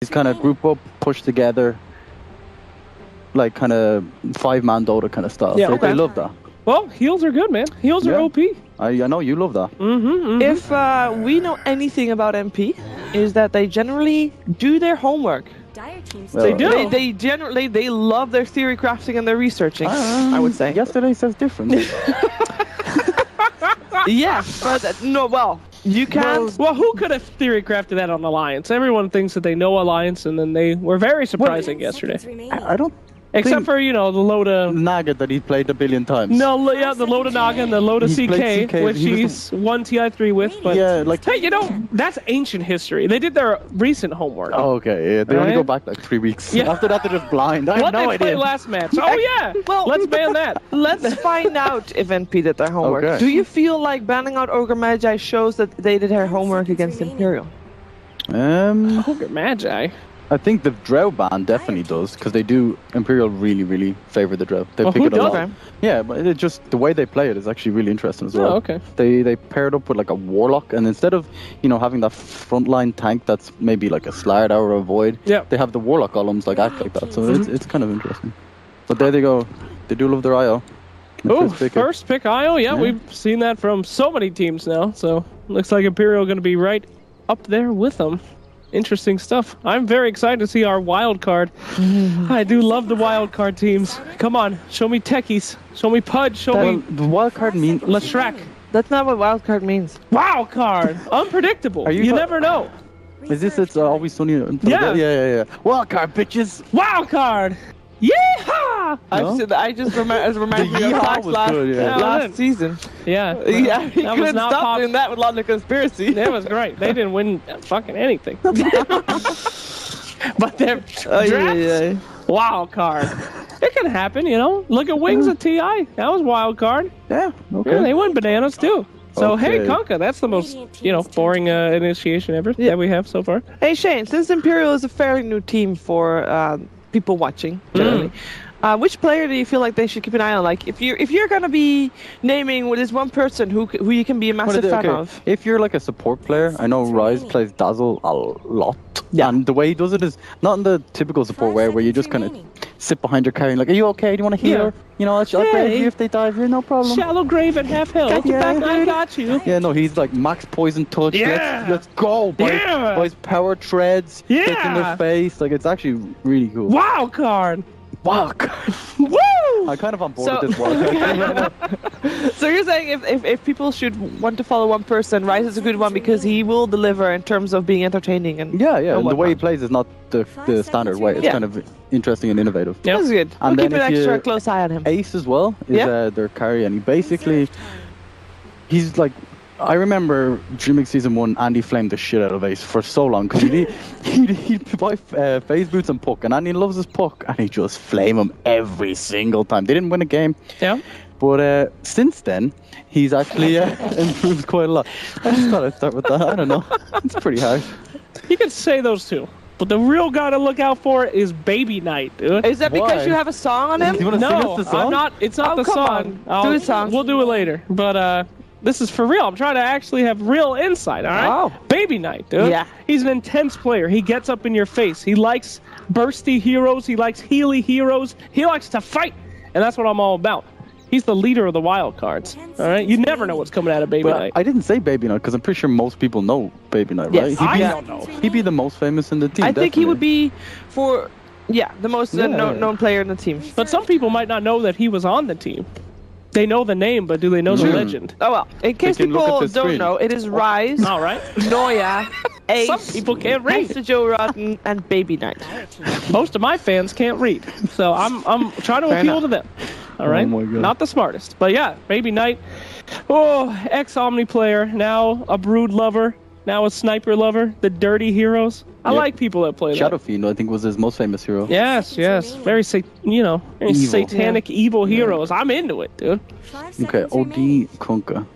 He's kind of group up, push together, like kind of 5-man Dota kind of style. Yeah, So okay. they love that. Well, heals are good, man. Heals are OP. I know you love that. If we know anything about MP, is that they generally do their homework. Dire teams. Well, They do. They generally they love their theory crafting and their researching. I would say. Yesterday says different. Yes, but no. Well, you can't. Well, who could have theory crafted that on Alliance? Everyone thinks that they know Alliance, and then they were very surprising yesterday. I don't Except for, you know, the Loda... Naga that he played a billion times. No, yeah, the Loda Naga and the Loda He's played CK, CK, which he was he's won TI3 with, but... Yeah, like... Hey, you know, that's ancient history. They did their recent homework. Oh, okay, yeah, they only Right? go back like 3 weeks. Yeah. After that, they're just blind. I have What no they played idea. last match? Oh, yeah! Well, Let's ban that. Let's find out if NP did their homework. Okay. Do you feel like banning out Ogre Magi shows that they did their homework against Imperial? Ogre Magi. I think the Drow ban definitely does, because they do. Imperial really favor the Drow. They Well, pick who it a lot. doesn't? Yeah, but it just the way they play it is actually really interesting as well. Oh, okay. They pair it up with like a Warlock, and instead of having that frontline tank that's maybe like a Slard or a Void, they have the Warlock golems like act like that. So it's kind of interesting. But there they go. They do love their IO. Oh, first pick IO. Yeah, we've seen that from so many teams now. So looks like Imperial going to be right up there with them. Interesting stuff. I'm very excited to see our wild card. I do love the wild card teams. Come on, show me techies. Show me Pudge. Show me the wild card means Lashrak. That's not what wild card means. Wild card. Unpredictable. You never know. Is this it's always sunny? Yeah. Yeah. Wild card, bitches. Wild card. Yeehaw! I just remember The me of yeehaw Fox was last, good, yeah. last season. Yeah. Yeah, he That was couldn't not stop pop- doing that with London Conspiracy. That was great. They didn't win fucking anything. But their drafts, wild card. It can happen, you know. Look at Wings at TI. That was wild card. Yeah. Okay. Yeah, they win bananas too. So hey, Okay. Conka, that's the most boring initiation ever that we have so far. Hey Shane, since Imperial is a fairly new team for people watching, generally, which player do you feel like they should keep an eye on? Like, if you're gonna be naming this one person who you can be a massive fan of. If you're like a support player, I know Rise plays Dazzle a lot. Yeah. And the way he does it is not in the typical support way where you just kind of sit behind your carry and like, are you okay? Do you want to heal? Yeah. You know, I'll grave you if they dive here, no problem. Shallow grave at half health. Got your back, I dude. got you. Yeah, no, he's like max poison touch. Yeah. Let's go. By his power treads. Yeah. Hits in their face. Like, it's actually really cool. Wild card. Wow. Woo! I'm kind of on board So- with this one. So you're saying if people should want to follow one person, Rise is a good one because he will deliver in terms of being entertaining and Yeah. And the whatnot. way he plays is not the standard way. It's Yeah. kind of interesting and innovative. Yep. That's good. And We'll then keep an if extra you- close eye on him. Ace as well is Yeah. their carry, and he basically, he's like, I remember DreamLeague Season 1, Andy flamed the shit out of Ace for so long, because he'd buy phase boots and puck, and Andy loves his puck, and he just flame him every single time. They didn't win a game, Yeah. but since then, he's actually improved quite a lot. I just thought I'd start with that. I don't know. It's pretty hard. You could say those two. But the real guy to look out for is Baby Night, dude. Is that because Why? you have a song on him? Do you want to sing No, us the song? I'm not. It's not Oh, the come song. on. Do the song. We'll do it later. But this is for real. I'm trying to actually have real insight, all right? Oh. Baby Night, dude. Yeah. He's an intense player. He gets up in your face. He likes bursty heroes. He likes healy heroes. He likes to fight. And that's what I'm all about. He's the leader of the wild cards, all right? You never know what's coming out of Baby But Night. I didn't say Baby Night because I'm pretty sure most people know Baby Night, Yes. right? I be, don't know. He'd be the most famous in the team. I think he definitely. would be the most known player in the team. But some people might not know that he was on the team. They know the name, but do they know the legend? Oh well, in case can look people at the don't screen. know, it is Rise, All right. Noya, Ace, Some people can't read. Mr. Joe Rotten, and Baby Night. Most of my fans can't read, so I'm trying to Fair appeal enough. to them. All right, my God. not the smartest, but yeah, Baby Knight. Oh, ex-Omni player, now a Brood lover, now a Sniper lover. The dirty heroes. I Yep. like people that play that. Shadow Fiend, I think, was his most famous hero. Yes, very very Evil. satanic, evil heroes. I'm into it, dude. Okay, OD Kunka.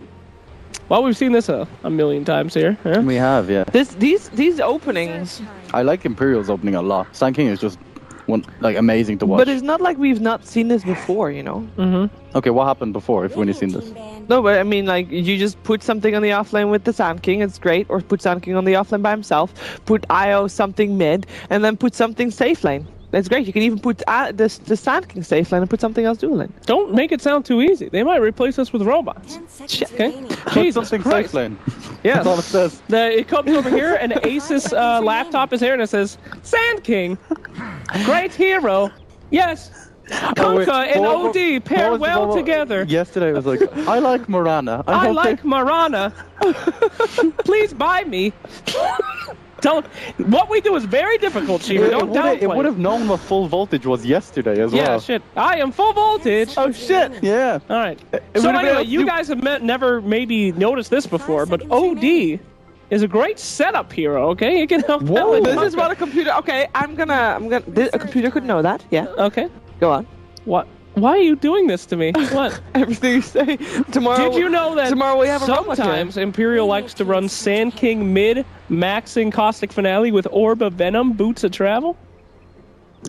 Well, we've seen this a million times here. Huh? We have, yeah. These openings, I like Imperial's opening a lot. Sand King is just amazing to watch. but it's not like we've not seen this before, you know. Okay, what happened before, if when you've seen this? No, but I mean, like, you just put something on the offlane with the Sand King, it's great. Or put Sand King on the offlane by himself. Put IO something mid, and then put something safe lane. That's great. You can even put the Sand King safe lane and put something else dual lane. Don't make it sound too easy. They might replace us with robots. Shit. Okay? Put Jesus something Christ. safe lane. Yeah. That's all it says. It comes over here, and Ace's laptop is here, and it says, Sand King, great hero. Yes. Kunkka and OD pair well together. Yesterday it was like, I like Morana. I like Marana. Please buy me. Don't. What we do is very difficult, Shiva. Don't downplay. It would have known what full voltage was yesterday as well. Yeah, shit. I am full voltage. Oh, shit. Yeah. All right. So anyway, you guys have never maybe noticed this before, but OD is a great setup hero. Okay, you can help. Whoa, this is what a computer. Okay, I'm gonna. A computer could know that. Yeah. Okay. Go on. What? Why are you doing this to me? What? Everything you say. Tomorrow. Did you know that tomorrow we have a sometimes Imperial likes to run Sand King mid, maxing Caustic Finale with Orb of Venom, Boots of Travel?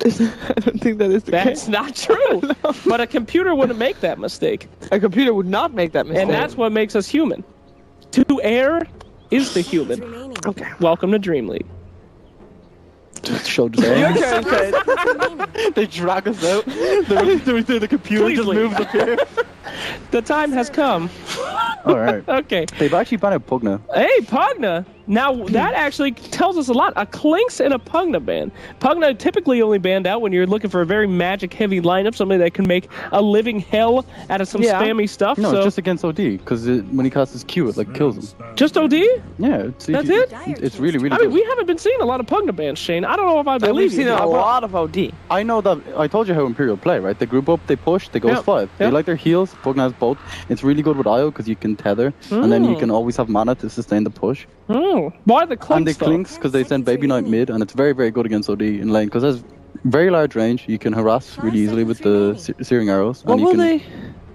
I don't think that is the case. That's not true. No. But a computer wouldn't make that mistake. A computer would not make that mistake. And that's what makes us human. To err is the human. Okay. Welcome to DreamLeague. Just showed us They drag us out. The computer Please just leave. moves up here. The time has come. Alright. Okay. They've actually banned out Pugna. Hey, Pugna. Now, that actually tells us a lot. A Clinks and a Pugna ban. Pugna typically only banned out when you're looking for a very magic-heavy lineup, somebody that can make a living hell out of some spammy stuff. No, so. it's just against OD, because when he casts his Q, it like kills him. Just OD? Yeah. That's it? It's really, really I good. mean, we haven't been seeing a lot of Pugna bans, Shane. I don't know if I believe We've you. seen a lot of OD. I know that. I told you how Imperial play, right? They group up, they push, they go 5. They like their heals. Pugna has both. It's really good with IO because you can tether, and then you can always have mana to sustain the push. Why the Clinks? And they Clinks because they send Baby Knight mid, and it's very, very good against OD in lane because it has very large range. You can harass really easily with the searing arrows. What and will they?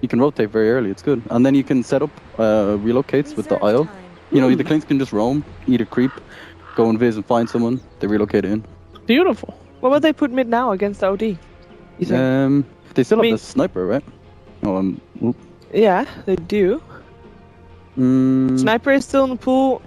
You can rotate very early. It's good, and then you can set up relocates with the IO. You know, the Clinks can just roam, eat a creep, go and viz and find someone. They relocate in. Beautiful. What would they put mid now against OD? You think? They still have the sniper, right? Oh, yeah, they do. Sniper is still in the pool.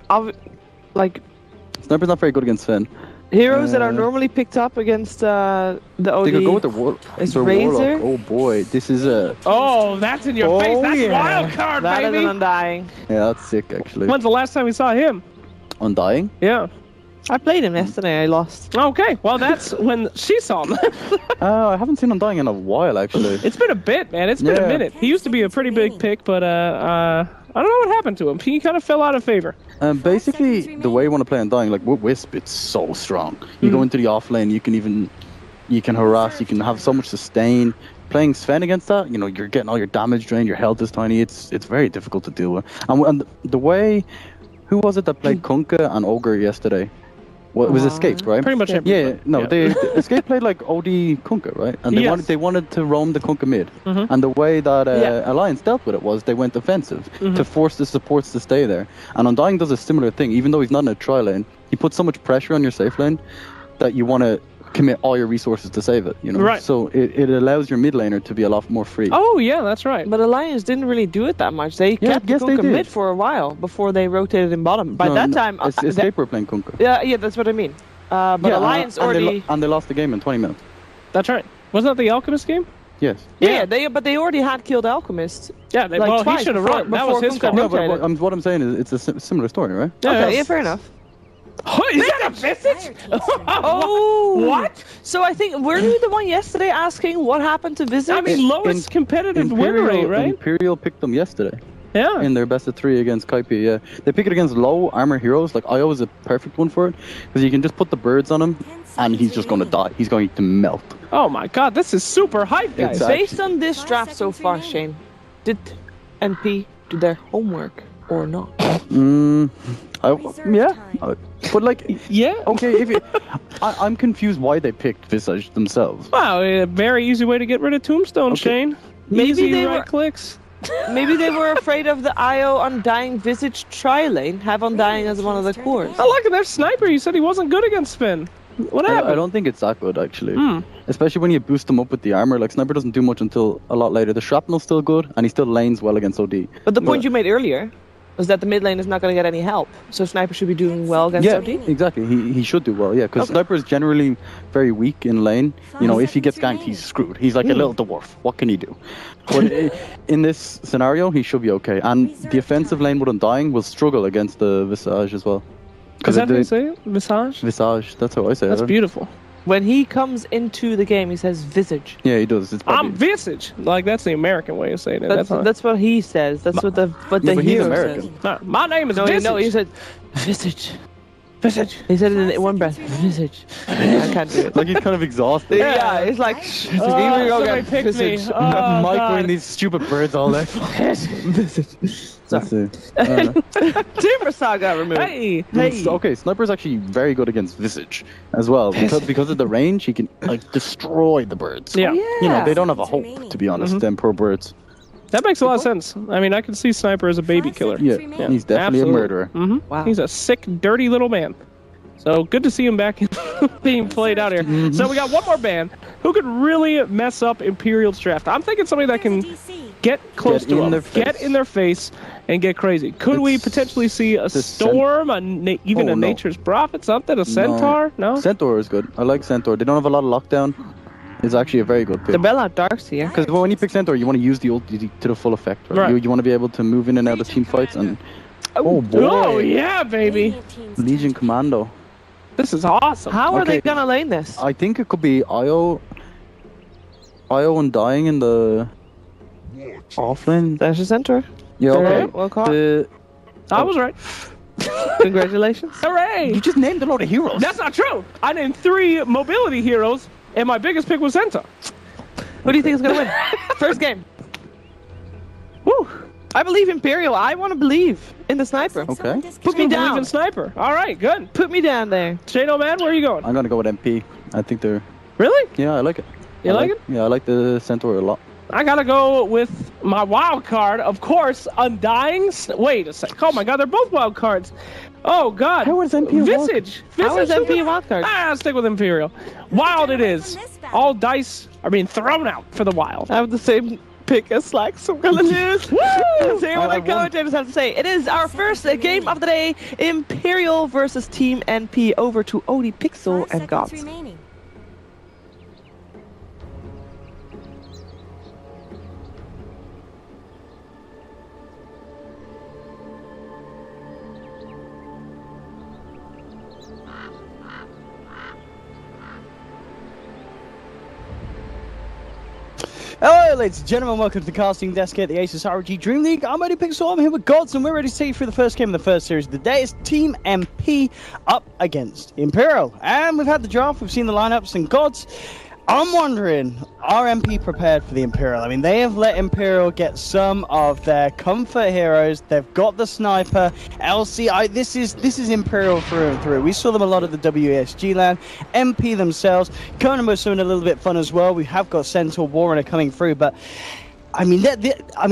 Sniper's not very good against Finn. Heroes that are normally picked up against the OD. They could go with their Warlock. Oh boy, this is a. Oh, that's in your face. That's wild card, that baby. That is Undying. Yeah, that's sick actually. When's the last time we saw him? Undying? Yeah. I played him yesterday. I lost. Okay, well that's when she saw him. I haven't seen Undying in a while actually. It's been a bit, man. It's been a minute. He used to be a pretty big pick, but I don't know what happened to him. He kind of fell out of favor. Basically, the way you want to play Undying, like with Wisp, it's so strong. You go into the off lane, you can harass, you can have so much sustain. Playing Sven against that, you know, you're getting all your damage drained, your health is tiny. It's very difficult to deal with. And the way, who was it that played Kunkka and Ogre yesterday? Well, it was Escape, right? Pretty much everybody. They Escape played like OD Kunkka, right? And they wanted to roam the Kunkka mid. And the way that Alliance dealt with it was they went offensive to force the supports to stay there. And Undying does a similar thing. Even though he's not in a tri lane, he puts so much pressure on your safe lane that you want to commit all your resources to save it, you know? Right. So it allows your mid laner to be a lot more free. Oh, yeah, that's right. But Alliance didn't really do it that much. They kept Kunkka mid for a while before they rotated in bottom. By that time... Escape were playing Kunkka. Yeah, that's what I mean. But Alliance already... And they lost the game in 20 minutes. That's right. Wasn't that the Alchemist game? Yes. Yeah, but they already had killed Alchemist. Yeah, well, he should have run. That was his fault. No, but what I'm saying is it's a similar story, right? Yeah, fair enough. Oh, is that a Visage? Oh, what? So I think, were you the one yesterday asking what happened to Visage? I mean, lowest competitive win rate, right? Imperial picked them yesterday. Yeah. In their best of 3 against Kaipi, yeah. They pick it against low armor heroes. Like, IO is a perfect one for it. Because you can just put the birds on him, and he's just going to die. He's going to melt. Oh my god, this is super hype, guys. Based on this draft so far, Shane, did NP do their homework or not? But like, okay, I'm confused why they picked Visage themselves. Wow, a very easy way to get rid of Tombstone, Shane. Maybe easy they right clicks. Maybe they were afraid of the IO Undying Visage tri lane, have Undying as one of the cores. Oh, look at their sniper. You said he wasn't good against Finn. What happened? I don't think it's that good, actually. Especially when you boost them up with the armor. Like, Sniper doesn't do much until a lot later. The Shrapnel's still good, and he still lanes well against OD. But the point you made earlier was that the mid lane is not going to get any help. So Sniper should be doing well against OD? Yeah, exactly. He should do well, yeah. Because Sniper is generally very weak in lane. You know, if he gets ganked, he's screwed. He's like a little dwarf. What can he do? But in this scenario, he should be okay. And the offensive lane with Undying will struggle against the Visage as well. Is that how you say it? Visage? Visage, that's how I say it. That's beautiful. When he comes into the game, he says visage. Yeah, he does. It's I'm visage. Like, that's the American way of saying it. That's what he says. That's what the hero says. No, my name is Visage. No, he said visage. Visage. He said it in one breath. Visage. I can't do it. Like, he's kind of exhausted. Yeah, it's like, somebody picked me. Microing these stupid birds all day. Visage. That's it. Timber Saw got removed. Hey. Okay, Sniper's actually very good against Visage as well. Because of the range, he can like destroy the birds. Yeah. You know, they don't have a hope, to be honest, them poor birds. That makes a lot of sense. I mean, I can see Sniper as a baby killer. Yeah, he's definitely a murderer. Wow. He's a sick, dirty little man. So good to see him back being played out here. So we got one more ban who could really mess up Imperial's draft. I'm thinking somebody that can get close to him, get in their face, and get crazy. Could we potentially see a Storm, even a Nature's Prophet, something, a Centaur? No? Centaur is good. I like Centaur. They don't have a lot of lockdown. It's actually a very good pick. The Bella Dark's here. Because when you pick Centaur, you want to use the ulti to the full effect. Right? You want to be able to move in and out of team fights. And oh boy! Oh yeah, baby! Legion Commando. This is awesome. How are they gonna lane this? I think it could be Io Undying in the offlane. There's a Centaur. Yeah, okay. Well caught. I was right. Congratulations. Hooray! You just named a load of heroes. That's not true. I named 3 mobility heroes, and my biggest pick was Centaur. Who do you think is gonna win? First game. Woo! I believe Imperial. I want to believe in the Sniper. Okay. Put me down. Believe in Sniper. All right, good. Put me down there. Shado man, where are you going? I'm gonna go with MP. I think they're. Really? Yeah, I like it. You like it? Yeah, I like the Centaur a lot. I gotta go with my wild card, of course, Undying. Wait a sec. Oh my god, they're both wild cards. Oh god. How is MP Visage? How is MP a wild card? I'll stick with Imperial. Wild it is. All dice are being thrown out for the wild. I have the same pick as Slacks, so I'm gonna lose. Woo! Let's hear what the commentators have to say. It is our first game of the day. Imperial versus Team NP. Over to OD Pixel and Gods. Hello ladies and gentlemen, welcome to the casting desk here at the Aces RG Dream League. I'm OD Pixel, I'm here with Gods, and we're ready to take you through the first game of the first series of the day. It's Team MP up against Imperial. And we've had the draft, we've seen the lineups, and Gods, I'm wondering, are MP prepared for the Imperial? I mean, they have let Imperial get some of their comfort heroes. They've got the Sniper, LC. This is Imperial through and through. We saw them a lot at the WESG land. MP themselves, coming with something a little bit fun as well. We have got Centaur Warrunner coming through, but I mean,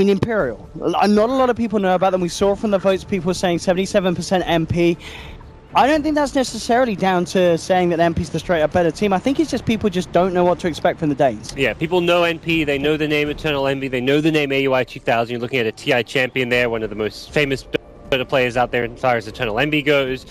Imperial. Not a lot of people know about them. We saw from the votes, people were saying 77% MP. I don't think that's necessarily down to saying that NP's the straight up better team. I think it's just people just don't know what to expect from the Danes. Yeah, people know NP, they know the name Eternal Envy, they know the name AUI 2000. You're looking at a TI champion there, one of the most famous players out there as far as Eternal Envy goes.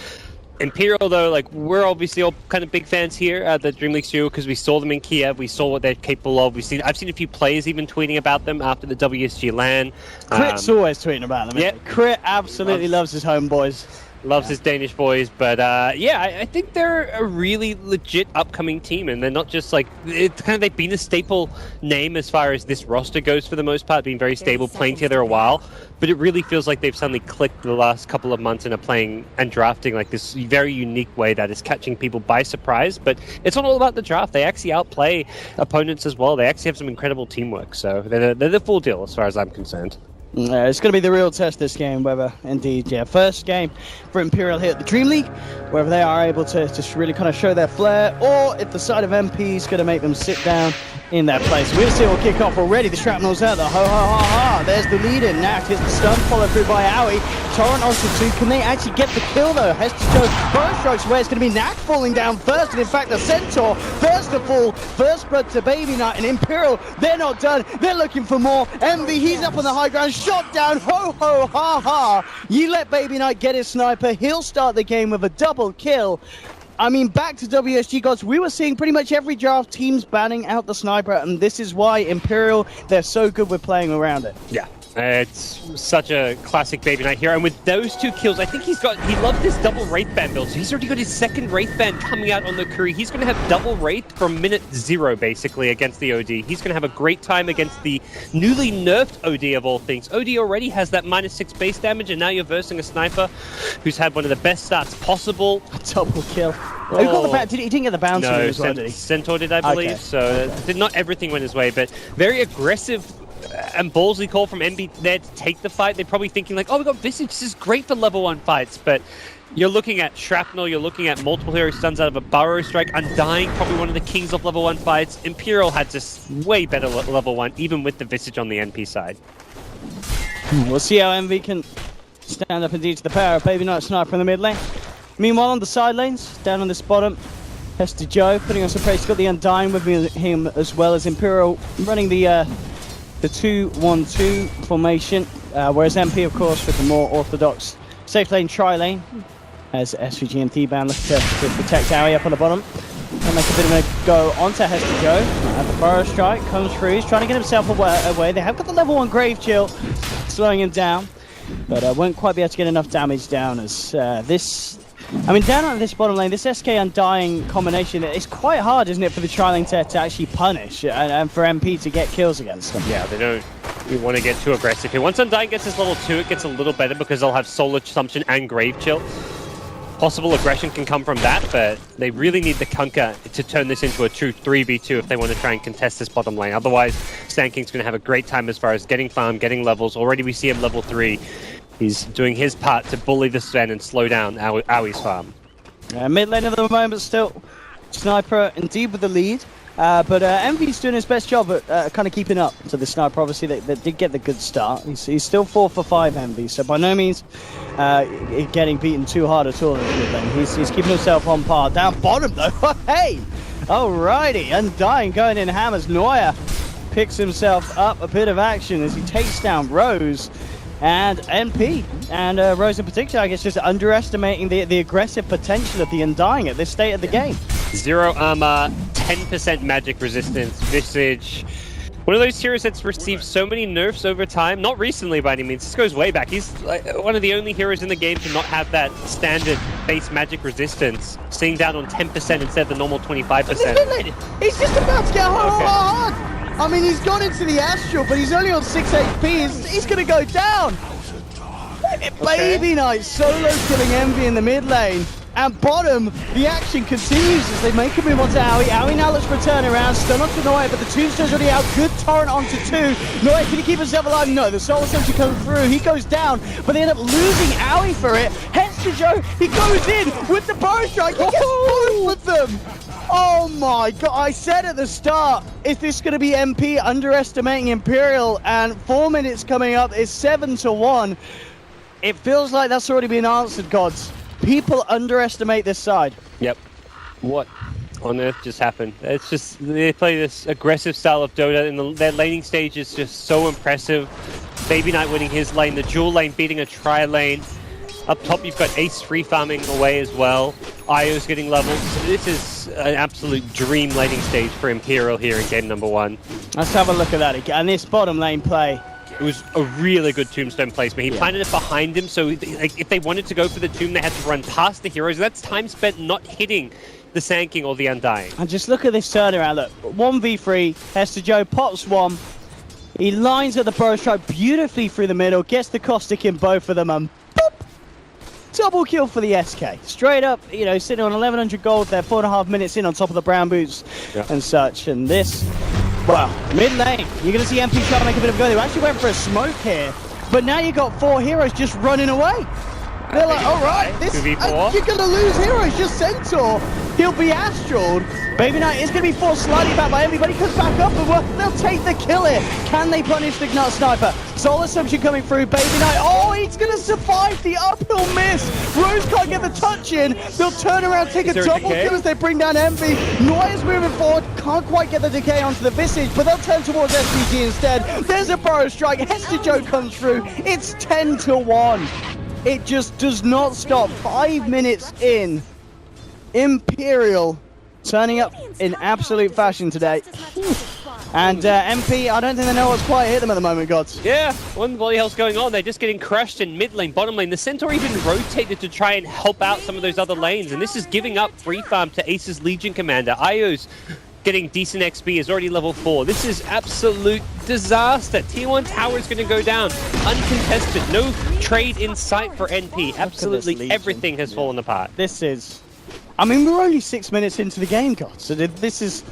Imperial, though, like, we're obviously all kind of big fans here at the DreamLeague studio because we saw them in Kiev, we saw what they're capable of. I've seen a few players even tweeting about them after the WSG LAN. Crit's always tweeting about them. Yeah, Crit absolutely loves his homeboys. Loves his Danish boys, but yeah, I think they're a really legit upcoming team, and they're not just like, it's kind of, they've been a staple name as far as this roster goes for the most part, being very stable, playing together a while, but it really feels like they've suddenly clicked the last couple of months and are playing and drafting like this very unique way that is catching people by surprise. But it's not all about the draft, they actually outplay opponents as well. They actually have some incredible teamwork, so they're the full deal as far as I'm concerned. It's going to be the real test this game, whether indeed, first game for Imperial here at the Dream League, whether they are able to just really kind of show their flair, or if the side of MP is going to make them sit down in their place. We'll see it will kick off already. The shrapnel's out, the ho-ha-ha-ha. There's the lead in. Knack hits the stun, followed through by Owie. Torrent onto 2. Can they actually get the kill though? Hester Joe first strikes where it's going to be Knack falling down first, and in fact the Centaur first to fall, first blood to Baby Knight, and Imperial, they're not done, they're looking for more. Envy, he's up on the high ground, shot down, ho ho ha ha. You let Baby Knight get his sniper, he'll start the game with a double kill. I mean, back to WSG gods, we were seeing pretty much every draft teams banning out the sniper, and this is why Imperial, they're so good with playing around it. Yeah. It's such a classic Baby Knight hero, and with those 2 kills, I think he loves this double Wraith Band build, so he's already got his second Wraith Band coming out on the Curry. He's going to have double Wraith from minute 0, basically, against the OD. He's going to have a great time against the newly nerfed OD of all things. OD already has that -6 base damage, and now you're versing a sniper who's had one of the best starts possible. A double kill. Oh. He didn't get the bounce as well, did he? Centaur did, I believe, okay. So not everything went his way, but very aggressive and ballsy call from MB there to take the fight. They're probably thinking like, oh, we got Visage, this is great for level 1 fights, but you're looking at Shrapnel, you're looking at multiple hero stuns out of a Burrow Strike, Undying, probably one of the kings of level 1 fights. Imperial had just way better level 1, even with the Visage on the NP side. We'll see how MV can stand up indeed to the power of Baby Knight Sniper in the mid lane. Meanwhile, on the side lanes, down on this bottom, Hester Joe putting on some pressure. He's got the Undying with him as well as Imperial running the 2-1-2 formation, whereas MP, of course, with the more orthodox safe lane, tri-lane, as SVG and T-Ban look to protect Aoi up on the bottom. And make a bit of a go onto Hester Joe. The Burrow Strike comes through, he's trying to get himself away. They have got the level 1 Grave Chill, slowing him down, but won't quite be able to get enough damage down as down on this bottom lane, this SK Undying combination, it's quite hard, isn't it, for the tri-lane to actually punish and for MP to get kills against them. Yeah, they don't want to get too aggressive here. Once Undying gets his level 2, it gets a little better because they'll have Solar Assumption and Grave Chill. Possible aggression can come from that, but they really need the Kunkka to turn this into a true 3v2 if they want to try and contest this bottom lane. Otherwise, Sand King's going to have a great time as far as getting farm, getting levels. Already we see him level 3. He's doing his part to bully the Sven and slow down Aui's farm. Mid lane at the moment still. Sniper indeed with the lead. But Envy's doing his best job at kind of keeping up to the Sniper. Obviously, they did get the good start. He's still 4 for 5, Envy, so by no means getting beaten too hard at all in the mid lane. He's keeping himself on par. Down bottom, though. Hey! Alrighty, Undying going in hammers. Neuer picks himself up a bit of action as he takes down Rose and MP. And Rose in particular, I guess, just underestimating the aggressive potential of the Undying at this state of the game. 0 armor, 10% magic resistance, Visage. One of those heroes that's received so many nerfs over time. Not recently by any means. This goes way back. He's one of the only heroes in the game to not have that standard base magic resistance, seeing down on 10% instead of the normal 25%. He's just about to get hard. I mean, he's gone into the Astral, but he's only on 6 HP. He's going to go down. Baby Knight solo killing Envy in the mid lane. And bottom, the action continues as they make a move onto Aoi. Aoi now looks for a turnaround, stun onto Neuer, but the tombstone's already out. Good torrent onto 2. Neuer, can he keep himself alive? No, the soul essentially comes through. He goes down, but they end up losing Aoi for it. Hester Joe, he goes in with the Burrow Strike. He gets both with them. Oh my god, I said at the start, is this going to be MP underestimating Imperial? And 4 minutes coming up is 7-1. It feels like that's already been answered, gods. People underestimate this side. Yep. What on earth just happened? It's just, they play this aggressive style of Dota, and their laning stage is just so impressive. Baby Knight winning his lane, the dual lane beating a tri-lane. Up top, you've got Ace free farming away as well. Io's getting levels. This is an absolute dream laning stage for Imperial here in game number 1. Let's have a look at that again. And this bottom lane play. It was a really good tombstone placement. He planted it behind him, so if they wanted to go for the tomb, they had to run past the heroes. That's time spent not hitting the Sand King or the Undying. And just look at this turnaround. Look, 1v3. Hester Joe pops one. He lines up the Burrow Strike beautifully through the middle, gets the caustic in both of them, and boop! Double kill for the SK. Straight up, you know, sitting on 1100 gold there, 4.5 minutes in on top of the brown boots and such. And this, well, mid lane, you're going to see MP try to make a bit of a go. They actually went for a smoke here, but now you got 4 heroes just running away. They're like, all right, this, you're going to lose heroes, just Centaur. He'll be astraled. Baby Knight is going to be forced slightly back by Envy, but he comes back up and they'll take the kill here. Can they punish the Ignite Sniper? Soul Assumption coming through. Baby Knight, oh, he's going to survive the uphill miss. Rose can't get the touch in. They'll turn around, take a double kill as they bring down Envy. Noya's moving forward, can't quite get the decay onto the Visage, but they'll turn towards SVG instead. There's a Burrow Strike. Hester Joe comes through. It's 10-1. It just does not stop. 5 minutes in. Imperial turning up in absolute fashion today. And MP, I don't think they know what's quite hit them at the moment, Gods. Yeah, what the bloody hell's going on? They're just getting crushed in mid lane, bottom lane. The Centaur even rotated to try and help out some of those other lanes, and this is giving up free farm to Ace's Legion Commander. Io's getting decent XP, is already level 4. This is absolute disaster. Tier 1 tower is going to go down. Uncontested. No trade in sight for NP. Absolutely everything has fallen apart. This is... I mean, we're only 6 minutes into the game, God. So this is...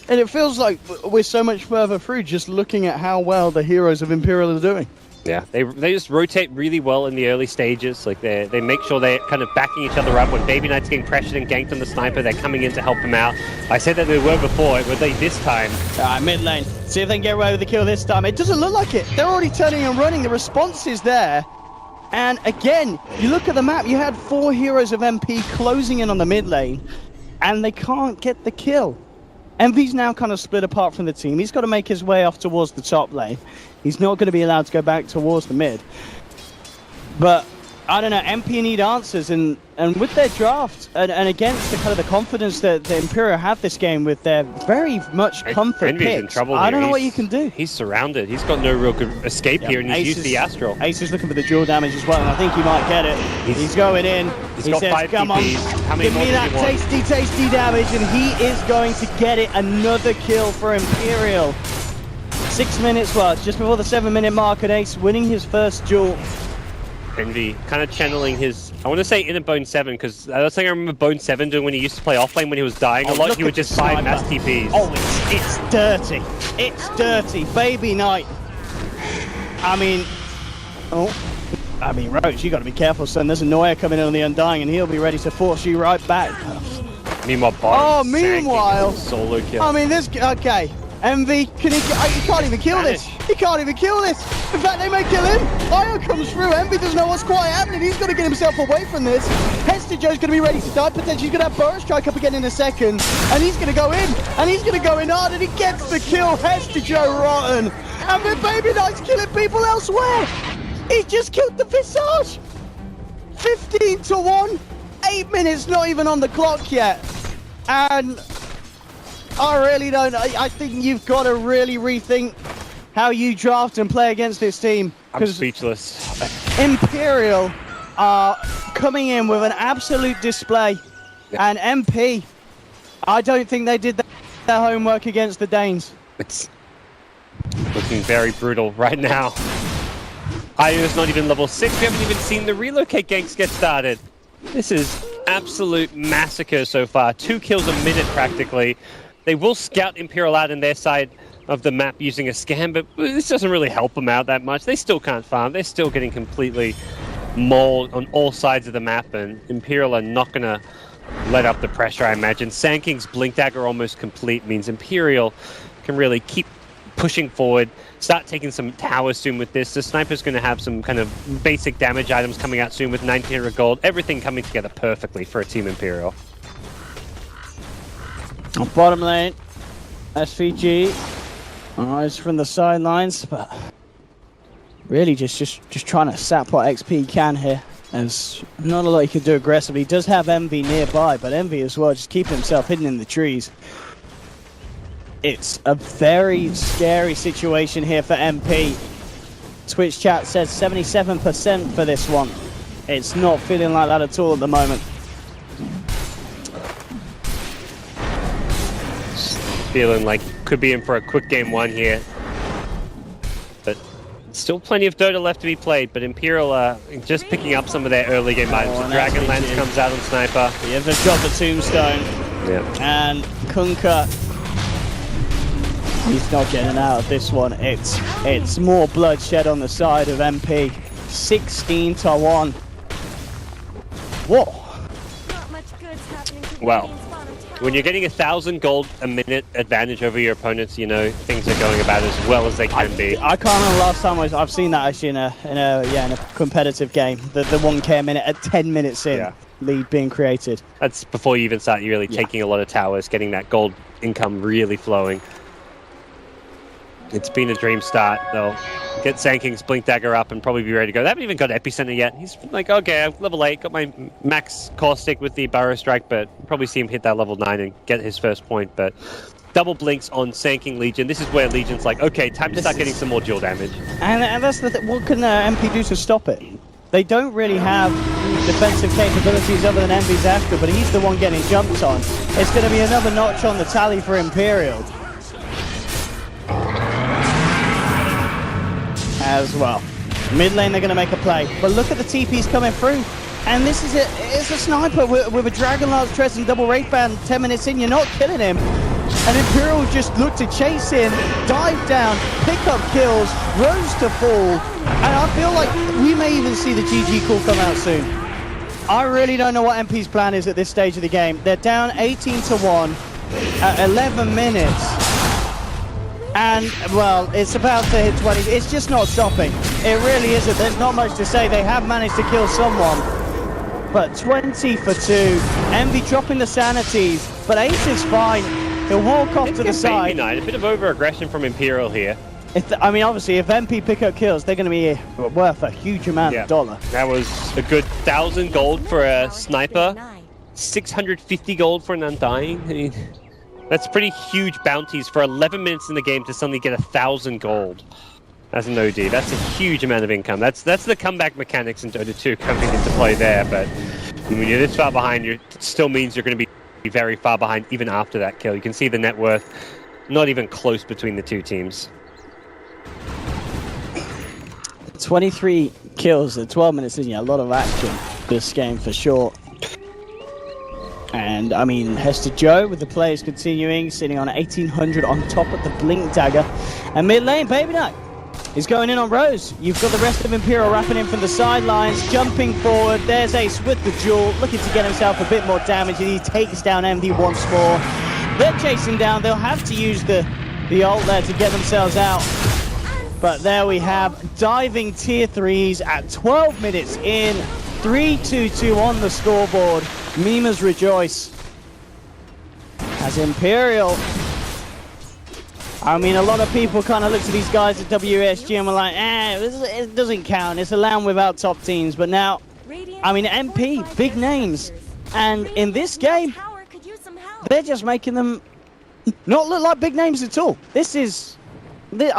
And it feels like we're so much further through just looking at how well the heroes of Imperial are doing. Yeah, they just rotate really well in the early stages. Like they make sure they're kind of backing each other up. When Baby Knight's getting pressured and ganked on the sniper, they're coming in to help him out. I said that they were before, were they this time? Mid lane. See if they can get away with the kill this time. It doesn't look like it. They're already turning and running. The response is there. And again, you look at the map, you had 4 heroes of MP closing in on the mid lane, and they can't get the kill. MV's now kind of split apart from the team. He's got to make his way off towards the top lane. He's not going to be allowed to go back towards the mid. But I don't know, MP need answers, and with their draft and against the kind of the confidence that the Imperial have this game with their very much comfort Envy's picks, in trouble I here. don't know what you can do. He's surrounded. He's got no real good escape here, and he's used the Astral. Ace is looking for the dual damage as well, and I think he might get it. He's going in. He's got says, 5 come on, TPs. give me that tasty damage, and he is going to get it. Another kill for Imperial. 6 minutes, well, just before the 7-minute mark, and Ace winning his first duel. Envy kind of channeling his, I want to say inner Bone 7, because that's something I remember Bone 7 doing when he used to play offlane when he was dying a lot. He would just buy mass TPs. Oh, it's dirty. It's dirty. Baby Knight. I mean, Roach, you got to be careful, son. There's a Noya coming in on the Undying, and he'll be ready to force you right back. Meanwhile, meanwhile, solo kill. I mean, this, okay. Envy, he can't even kill this. He can't even kill this. In fact, they may kill him. Io comes through. Envy doesn't know what's quite happening. He's got to get himself away from this. Hester Joe's going to be ready to die. Potentially, he's going to have Burrow Strike up again in a second. And he's going to go in. And he's going to go in hard. And he gets the kill. Hester Joe rotten. And then Baby Knight's killing people elsewhere. He just killed the Visage. 15-1. 8 minutes, not even on the clock yet. And I really don't. I think you've got to really rethink how you draft and play against this team. I'm speechless. Imperial are coming in with an absolute display. And MP, I don't think they did their homework against the Danes. It's looking very brutal right now. Io's not even level 6. We haven't even seen the relocate ganks get started. This is absolute massacre so far. 2 kills a minute practically. They will scout Imperial out in their side of the map using a scan, but this doesn't really help them out that much. They still can't farm. They're still getting completely mauled on all sides of the map, and Imperial are not going to let up the pressure, I imagine. Sand King's Blink Dagger almost complete means Imperial can really keep pushing forward, start taking some towers soon with this. The Sniper's going to have some kind of basic damage items coming out soon with 1900 gold. Everything coming together perfectly for a Team Imperial. On bottom lane, SVG, eyes from the sidelines, but really just trying to sap what XP he can here. There's not a lot he can do aggressively. He does have Envy nearby, but Envy as well, just keeping himself hidden in the trees. It's a very scary situation here for MP. Twitch chat says 77% for this one. It's not feeling like that at all at the moment. Feeling like could be in for a quick game 1 here. But still plenty of Dota left to be played, but Imperial are just picking up some of their early game items. The Dragonlance comes out on Sniper. Yeah, they've got the Tombstone. Yep. And Kunkka, he's not getting out of this one. It's more bloodshed on the side of MP. 16-1. Whoa. Not much good's happening to Well, when you're getting 1,000 gold a minute advantage over your opponents, you know things are going about as well as they can be. I can't remember the last time I've seen that actually in a competitive game. The 1k a minute at 10 minutes in, lead being created. That's before you even start really taking a lot of towers, getting that gold income really flowing. It's been a dream start. They'll get Sanking's Blink Dagger up and probably be ready to go. They haven't even got Epicenter yet. He's like, okay, I'm level 8, got my max Caustic with the Burrow Strike, but probably see him hit that level 9 and get his first point. But double blinks on Sanking Legion. This is where Legion's like, okay, time to start getting some more dual damage. And that's the thing. What can MP do to stop it? They don't really have defensive capabilities other than Envy's after, but he's the one getting jumped on. It's going to be another notch on the tally for Imperial as well. Mid lane, they're going to make a play, but look at the TPs coming through. And this is it's a sniper with a Dragon Lance Tress and double Wraith Band. 10 minutes in, you're not killing him. And Imperial just look to chase in, dive down, pick up kills, Rose to fall. And I feel like we may even see the GG call come out soon. I really don't know what MP's plan is at this stage of the game. They're down 18-1 at 11 minutes. And, well, it's about to hit 20. It's just not stopping. It really isn't. There's not much to say. They have managed to kill someone. But 20 for 2. Envy dropping the sanities. But Ace is fine. He'll walk off to the side. A bit of over-aggression from Imperial here. I mean, obviously, if MP pick up kills, they're going to be worth a huge amount of dollar. That was a good 1,000 gold for a sniper. 650 gold for an Undying. I mean, that's pretty huge bounties for 11 minutes in the game to suddenly get 1,000 gold as an OD. That's a huge amount of income. That's the comeback mechanics in Dota 2 coming into play there. But when you're this far behind, it still means you're going to be very far behind even after that kill. You can see the net worth not even close between the two teams. 23 kills at 12 minutes in, a lot of action this game for sure. And I mean, Hester Joe with the players continuing, sitting on 1800 on top of the Blink Dagger. And mid lane, Baby Knight is going in on Rose. You've got the rest of Imperial wrapping in from the sidelines, jumping forward. There's Ace with the jewel, looking to get himself a bit more damage, and he takes down MD once more. They're chasing down. They'll have to use the ult there to get themselves out. But there we have diving tier 3s at 12 minutes in. 3-2-2 on the scoreboard. Memes rejoice. As Imperial, I mean, a lot of people kind of look to these guys at WSG and were like, it doesn't count. It's a LAN without top teams. But now, I mean, MP, big names. And in this game, they're just making them not look like big names at all. This is the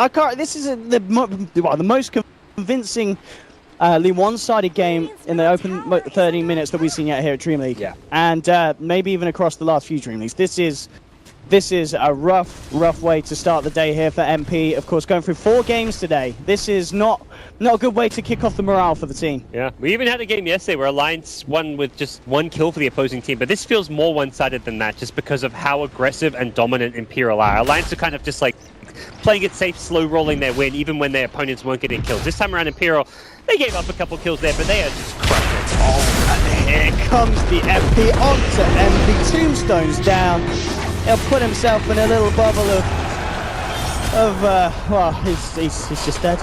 most convincing one-sided game in the open 30 minutes that we've seen yet here at DreamLeague. Yeah. And maybe even across the last few DreamLeagues. This is a rough way to start the day here for MP. Of course, going through 4 games today. This is not a good way to kick off the morale for the team. Yeah, we even had a game yesterday where Alliance won with just 1 kill for the opposing team, but this feels more one-sided than that just because of how aggressive and dominant Imperial are. Alliance are kind of just like playing it safe, slow rolling their win, even when their opponents weren't getting kills. This time around, Imperial, they gave up a couple kills there, but they are just crushing. Oh, and here comes the MP onto MP. Tombstone's down. He'll put himself in a little bubble well, he's just dead.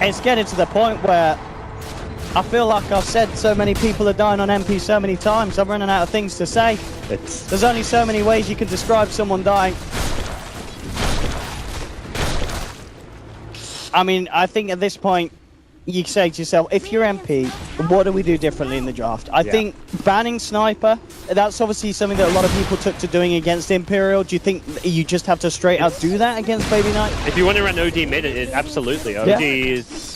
It's getting to the point where I feel like I've said so many people are dying on MP so many times, I'm running out of things to say. There's only so many ways you can describe someone dying. I mean, I think at this point, you say to yourself, if you're MP, what do we do differently in the draft? I think banning Sniper, that's obviously something that a lot of people took to doing against Imperial. Do you think you just have to straight out do that against Baby Knight? If you want to run OD mid, absolutely. OD is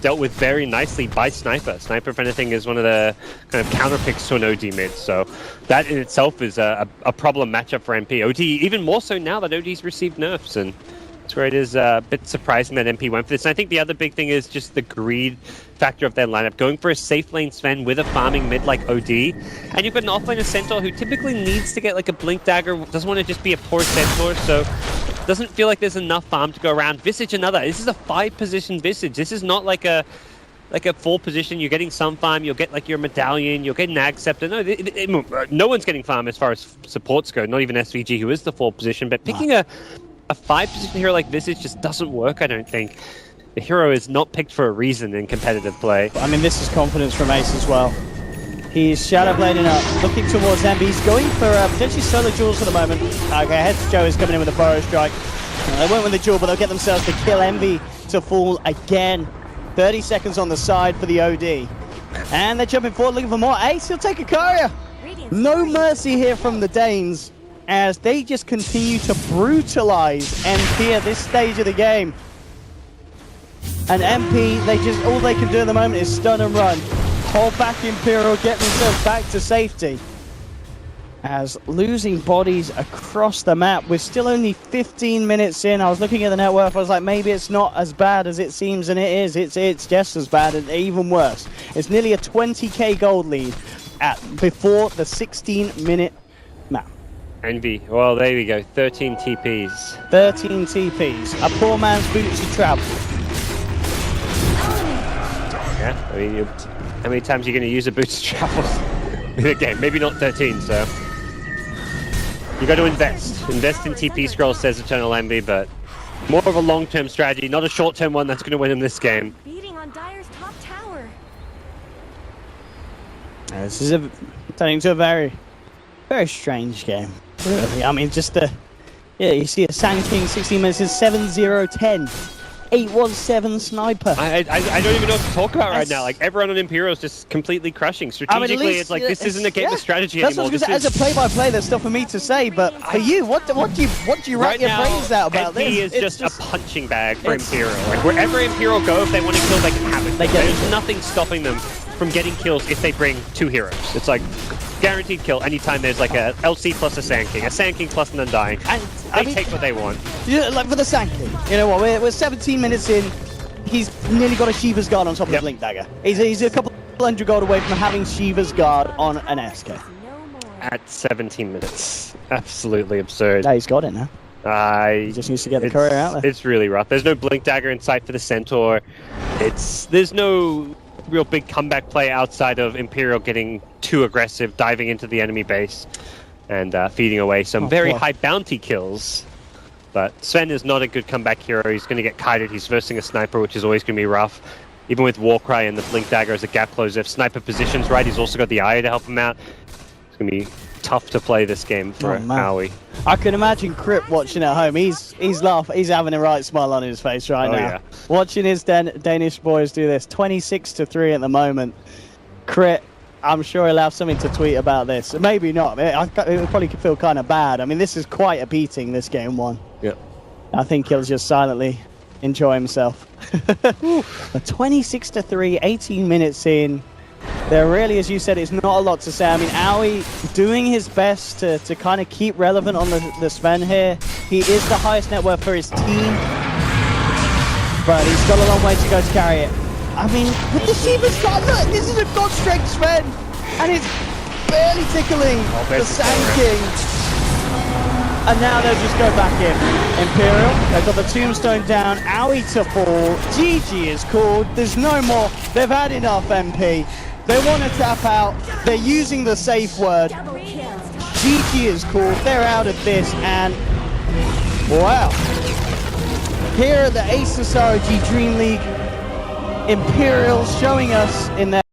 dealt with very nicely by Sniper. Sniper, if anything, is one of the kind of counter picks to an OD mid. So that in itself is a problem matchup for MP. OD, even more so now that OD's received nerfs, and that's where it is a bit surprising that MP went for this. And I think the other big thing is just the greed factor of their lineup. Going for a safe lane Sven with a farming mid like OD. And you've got an offlaner Centaur who typically needs to get like a Blink Dagger, doesn't want to just be a poor Centaur, so doesn't feel like there's enough farm to go around. Visage another. This is a 5-position Visage. This is not like a like a 4 position, you're getting some farm, you'll get like your medallion, you'll get an Ag Scepter. No one's getting farm as far as supports go, not even SVG, who is the 4 position. But picking a 5 position hero like this, it just doesn't work, I don't think. The hero is not picked for a reason in competitive play. I mean, this is confidence from Ace as well. He's shadow blading up, looking towards Emby. He's going for potentially solo duels for the moment. Okay, Heads Joe is coming in with a Burrow Strike. They won't win the duel, but they'll get themselves to kill Envy to fall again. 30 seconds on the side for the OD. And they're jumping forward, looking for more. Ace, he'll take a courier. No mercy here from the Danes as they just continue to brutalize MP at this stage of the game. And MP, all they can do at the moment is stun and run. Hold back Imperial, get themselves back to safety. As losing bodies across the map, we're still only 15 minutes in. I was looking at the net worth, I was like, maybe it's not as bad as it seems, and it is. It's just as bad and even worse. It's nearly a 20k gold lead before the 16-minute map. Envy, well, there we go, 13 TPs. 13 TPs, a poor man's boots to travel. Yeah, I mean, how many times are you going to use a boots to travel in a game? Maybe not 13, so... You got to invest. Invest in TP scrolls, says Eternal Envy, but more of a long-term strategy, not a short-term one that's going to win in this game. Beating on Dire's top tower. This is turning into a very, very strange game. Really. I mean, just yeah, you see a Sand King 16 minutes is 7-0-10. 817 sniper. I don't even know what to talk about right now. Like, everyone on Imperial is just completely crushing. Strategically, it's like, this isn't a game of strategy anymore. As a play-by-play, there's stuff for me to say, but for you, what do you write your brains out about this? He is just a punching bag for Imperial. Like, wherever Imperial go, if they want to kill, they can have it. There's nothing stopping them from getting kills if they bring 2 heroes. It's like guaranteed kill anytime there's like a LC plus a Sand King plus an Undying. And they take what they want. Yeah, like for the Sand King, you know what? We're 17 minutes in. He's nearly got a Shiva's Guard on top of his Link Dagger. He's a couple hundred gold away from having Shiva's Guard on an SK. At 17 minutes, absolutely absurd. Yeah, he's got it now. He just needs to get the courier out there. It's really rough. There's no Blink Dagger in sight for the Centaur. There's no real big comeback play outside of Imperial getting too aggressive, diving into the enemy base, and feeding away some very high bounty kills. But Sven is not a good comeback hero. He's going to get kited. He's versing a sniper, which is always going to be rough. Even with Warcry and the Blink Dagger as a gap closer, if sniper positions right, he's also got the Eye to help him out. It's going to be tough to play this game for Howie. I can imagine Crip watching at home. He's having a right smile on his face right now. Yeah. Watching his Danish boys do this. 26-3 at the moment. Crip, I'm sure he'll have something to tweet about this. Maybe not. It probably could feel kind of bad. I mean, this is quite a beating, this game one. Yep. I think he'll just silently enjoy himself. But 26-3, 18 minutes in. There really, as you said, is not a lot to say. I mean, Aoi doing his best to kind of keep relevant on the Sven here. He is the highest net worth for his team, but he's got a long way to go to carry it. I mean, with the Shiva's Guard, look, this is a God Strength Sven, and it's barely tickling the Sand King. And now they'll just go back in. Imperial, they've got the tombstone down, Aoi to fall, GG is called, there's no more, they've had enough MP. They want to tap out. They're using the safe word. GG is called. They're out of this, and wow. Here at the Ace SRG Dream League, Imperial showing us in their